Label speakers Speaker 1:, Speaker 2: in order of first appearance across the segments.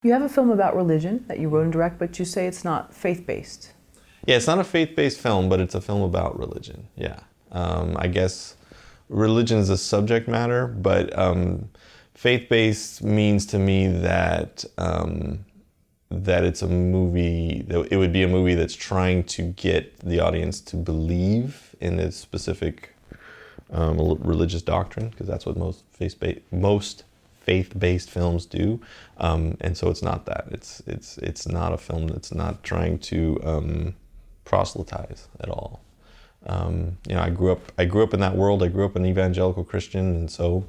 Speaker 1: You have a film about religion that you wrote and direct, but you say it's not faith-based.
Speaker 2: Yeah, it's not a faith-based film, but it's a film about religion, yeah. I guess religion is a subject matter, but faith-based means to me that that it's a movie, that it would be a movie that's trying to get the audience to believe in a specific religious doctrine, because that's what most faith-based films do, and so it's not that. It's not a film that's not trying to proselytize at all. You know, I grew up in that world. I grew up an evangelical Christian, and so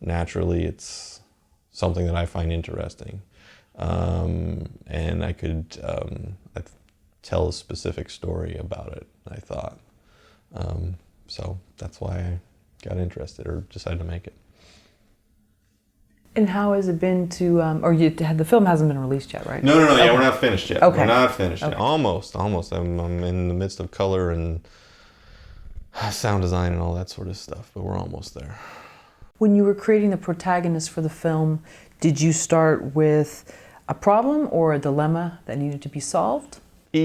Speaker 2: naturally, it's something that I find interesting, and I could tell a specific story about it, I thought. So that's why I got interested or decided to make it.
Speaker 1: And how has it been to, the film hasn't been released yet, right?
Speaker 2: No,
Speaker 1: Okay.
Speaker 2: yeah, we're not finished yet.
Speaker 1: Okay.
Speaker 2: We're not finished yet.
Speaker 1: Okay.
Speaker 2: Almost. I'm in the midst of color and sound design and all that sort of stuff, but we're almost there.
Speaker 1: When you were creating the protagonist for the film, did you start with a problem or a dilemma that needed to be solved?
Speaker 2: Yeah,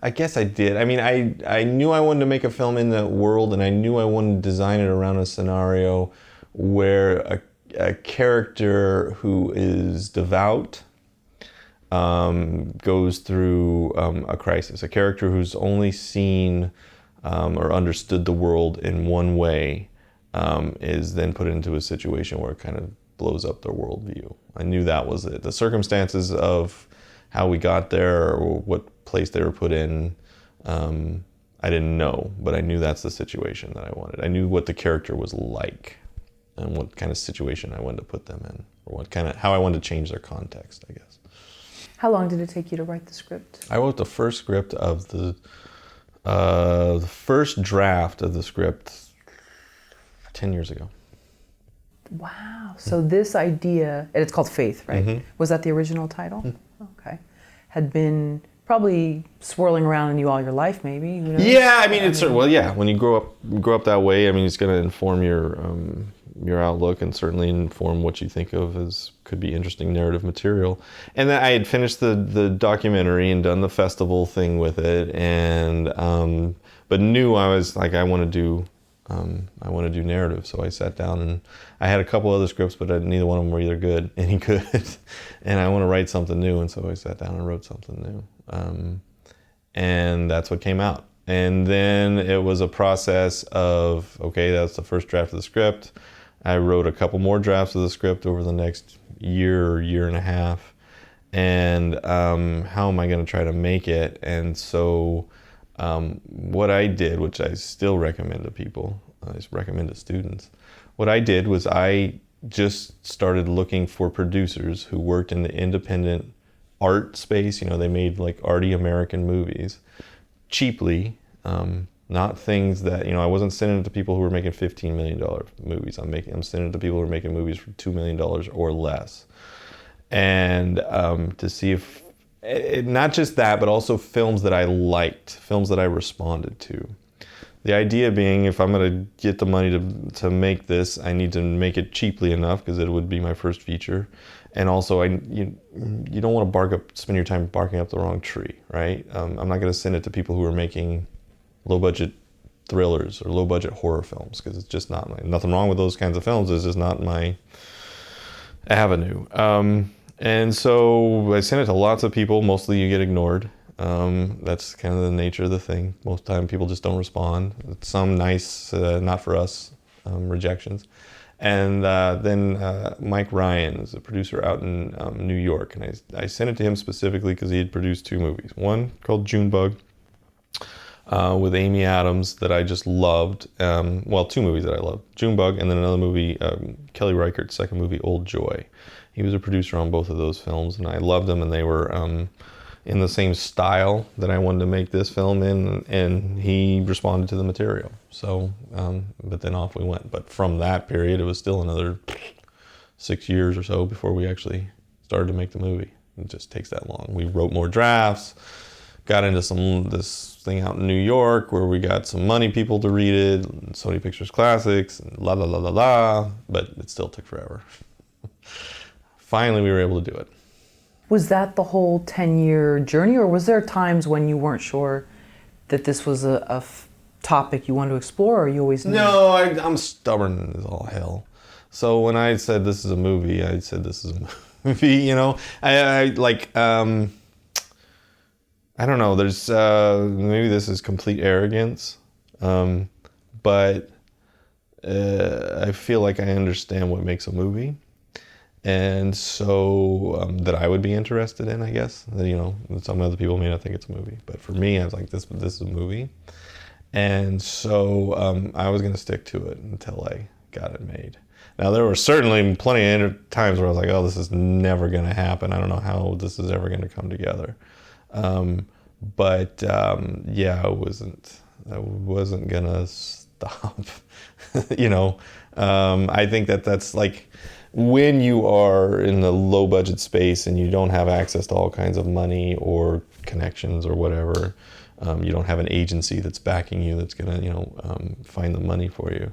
Speaker 2: I guess I did. I mean, I knew I wanted to make a film in that world, and I knew I wanted to design it around a scenario where a character who is devout goes through a crisis. A character who's only seen or understood the world in one way is then put into a situation where it kind of blows up their worldview. I knew that was it. The circumstances of how we got there or what place they were put in, I didn't know, but I knew that's the situation that I wanted. I knew what the character was like and what kind of situation I wanted to put them in, or how I wanted to change their context, I guess.
Speaker 1: How long did it take you to write the script?
Speaker 2: I wrote the first script of the first draft of the script 10 years ago.
Speaker 1: Wow. So this idea, and it's called Faith, right?
Speaker 2: Mm-hmm.
Speaker 1: Was that the original title? Okay. Had been probably swirling around in you all your life, maybe? Who knows?
Speaker 2: Yeah, I mean, well, yeah. When you grow up that way, I mean, it's going to inform your outlook and certainly inform what you think of as could be interesting narrative material. And then I had finished the documentary and done the festival thing with it, and but knew I was like, I want to do narrative. So I sat down and I had a couple other scripts, but neither one of them were any good. And I want to write something new, and so I sat down and wrote something new. And that's what came out. And then it was a process of, okay, that's the first draft of the script. I wrote a couple more drafts of the script over the next year or year and a half. And how am I going to try to make it? And so what I did, which I still recommend to people, I recommend to students, what I did was I just started looking for producers who worked in the independent art space. You know, they made like arty American movies cheaply, not things that, you know, I wasn't sending it to people who were making $15 million movies. I'm sending it to people who are making movies for $2 million or less. And to see if, not just that, but also films that I liked, films that I responded to. The idea being, if I'm going to get the money to make this, I need to make it cheaply enough because it would be my first feature. And also, you don't want to spend your time barking up the wrong tree, right? I'm not going to send it to people who are making low-budget thrillers or low-budget horror films, because it's just not nothing wrong with those kinds of films. It's just not my avenue. And so I sent it to lots of people. Mostly you get ignored. That's kind of the nature of the thing. Most time people just don't respond. Some nice, not for us, rejections. And then Mike Ryan is a producer out in New York. And I sent it to him specifically because he had produced two movies. One called Junebug with Amy Adams that I just loved. Well, two movies that I loved. Junebug, and then another movie, Kelly Reichardt's second movie, Old Joy. He was a producer on both of those films, and I loved them, and they were in the same style that I wanted to make this film in, and he responded to the material. So, but then off we went. But from that period, it was still another 6 years or so before we actually started to make the movie. It just takes that long. We wrote more drafts, got into this thing out in New York where we got some money people to read it, Sony Pictures Classics, and la la la la la, but it still took forever. finally we were able to do it.
Speaker 1: Was that the whole 10-year journey, or was there times when you weren't sure that this was a topic you wanted to explore, or you always knew?
Speaker 2: No, I'm stubborn as all hell. So when I said this is a movie, I said this is a movie, you know? I don't know, there's, maybe this is complete arrogance, but I feel like I understand what makes a movie. And so that I would be interested in, I guess. You know, some other people may not think it's a movie, but for me, I was like, this is a movie. And so I was going to stick to it until I got it made. Now, there were certainly plenty of times where I was like, oh, this is never going to happen. I don't know how this is ever going to come together. But yeah, I wasn't going to stop. You know, I think that's like, when you are in the low budget space and you don't have access to all kinds of money or connections or whatever, you don't have an agency that's backing you that's gonna, you know, find the money for you.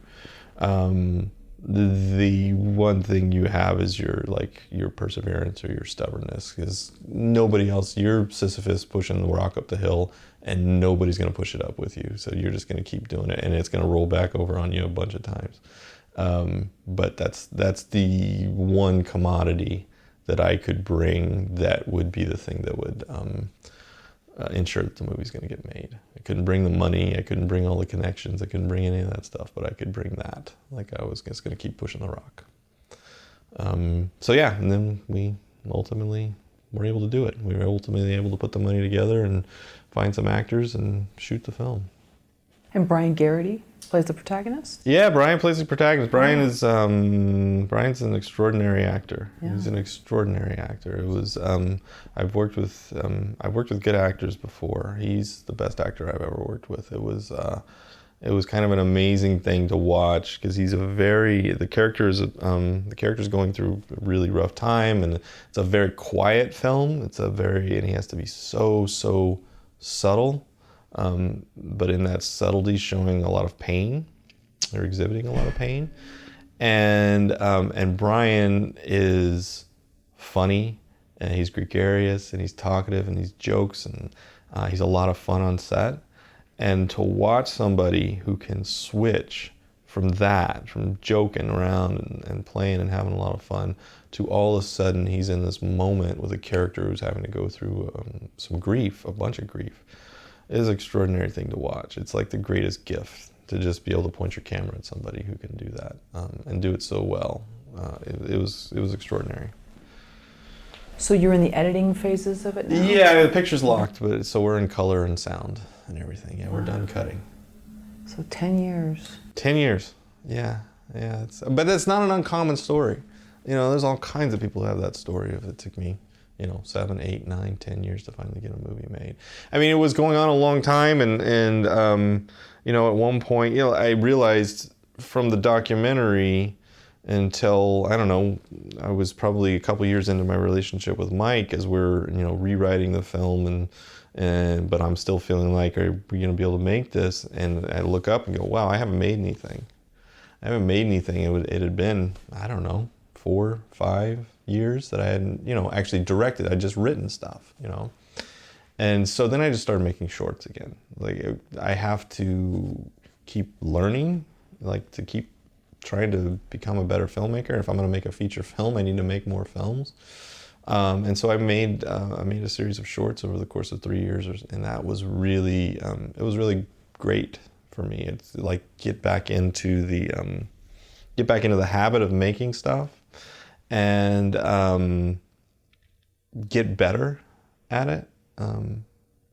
Speaker 2: The one thing you have is your perseverance or your stubbornness, because nobody else, you're Sisyphus pushing the rock up the hill and nobody's gonna push it up with you. So you're just gonna keep doing it and it's gonna roll back over on you a bunch of times. But that's the one commodity that I could bring that would be the thing that would ensure that the movie's going to get made. I couldn't bring the money, I couldn't bring all the connections, I couldn't bring any of that stuff, but I could bring that. Like, I was just going to keep pushing the rock. So yeah, and then we ultimately were able to do it. We were ultimately able to put the money together and find some actors and shoot the film.
Speaker 1: And Brian Geraghty plays the protagonist?
Speaker 2: Yeah, Brian plays the protagonist. Brian's an extraordinary actor. Yeah. He's an extraordinary actor. It was I've worked with good actors before. He's the best actor I've ever worked with. It was kind of an amazing thing to watch, because he's the character's going through a really rough time, and it's a very quiet film. And he has to be so subtle. But in that subtlety, showing a lot of pain, or exhibiting a lot of pain, and Brian is funny, and he's gregarious, and he's talkative, and he's jokes, and he's a lot of fun on set. And to watch somebody who can switch from joking around and playing and having a lot of fun, to all of a sudden he's in this moment with a character who's having to go through some grief, a bunch of grief. It is an extraordinary thing to watch. It's like the greatest gift to just be able to point your camera at somebody who can do that and do it so well. It was extraordinary.
Speaker 1: So you're in the editing phases of it now?
Speaker 2: Yeah, the picture's locked, but so we're in color and sound and everything. Yeah, we're done cutting.
Speaker 1: So 10 years.
Speaker 2: 10 years. Yeah. But that's not an uncommon story. You know, there's all kinds of people who have that story of it took me, 7, 8, 9, 10 years to finally get a movie made. I mean, it was going on a long time, and at one point, I realized from the documentary until, I don't know, I was probably a couple years into my relationship with Mike, as we're, rewriting the film, but I'm still feeling like, are we going to be able to make this? And I look up and go, wow, I haven't made anything. It had been, I don't know, 4, 5 years that I hadn't, actually directed. I'd just written stuff, And so then I just started making shorts again. Like, I have to keep learning, like to keep trying to become a better filmmaker. If I'm going to make a feature film, I need to make more films. And so I made a series of shorts over the course of 3 years, and that was really, it was really great for me. It's like get back into the habit of making stuff, and get better at it.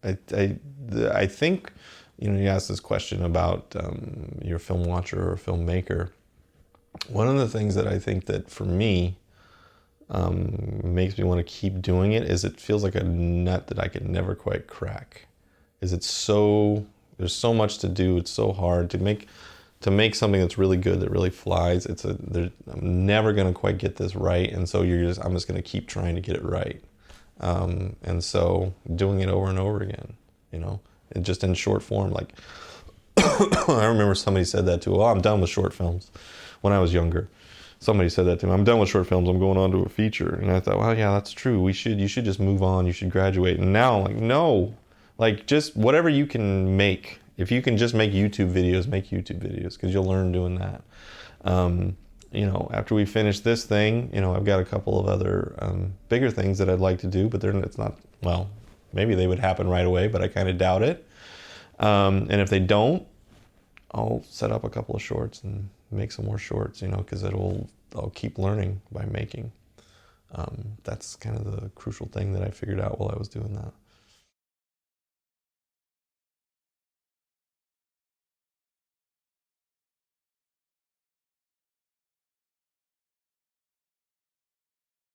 Speaker 2: I think, you asked this question about you're a film watcher or a filmmaker. One of the things that I think that for me makes me want to keep doing it is it feels like a nut that I could never quite crack. There's so much to do. It's so hard to make something that's really good, that really flies. I'm never going to quite get this right, and so I'm just going to keep trying to get it right. And so doing it over and over again, and just in short form. Like, I remember somebody said that too. Oh, I'm done with short films when I was younger. somebody said that to me. I'm done with short films. I'm going on to a feature. And I thought, well, yeah, that's true. You should just move on. You should graduate. And now I'm like, no, like just whatever you can make. If you can just make YouTube videos, because you'll learn doing that. You know, after we finish this thing, you know, I've got a couple of other bigger things that I'd like to do, but it's not, well, maybe they would happen right away, but I kind of doubt it. And if they don't, I'll set up a couple of shorts and make some more shorts, you know, because I'll keep learning by making. That's kind of the crucial thing that I figured out while I was doing that.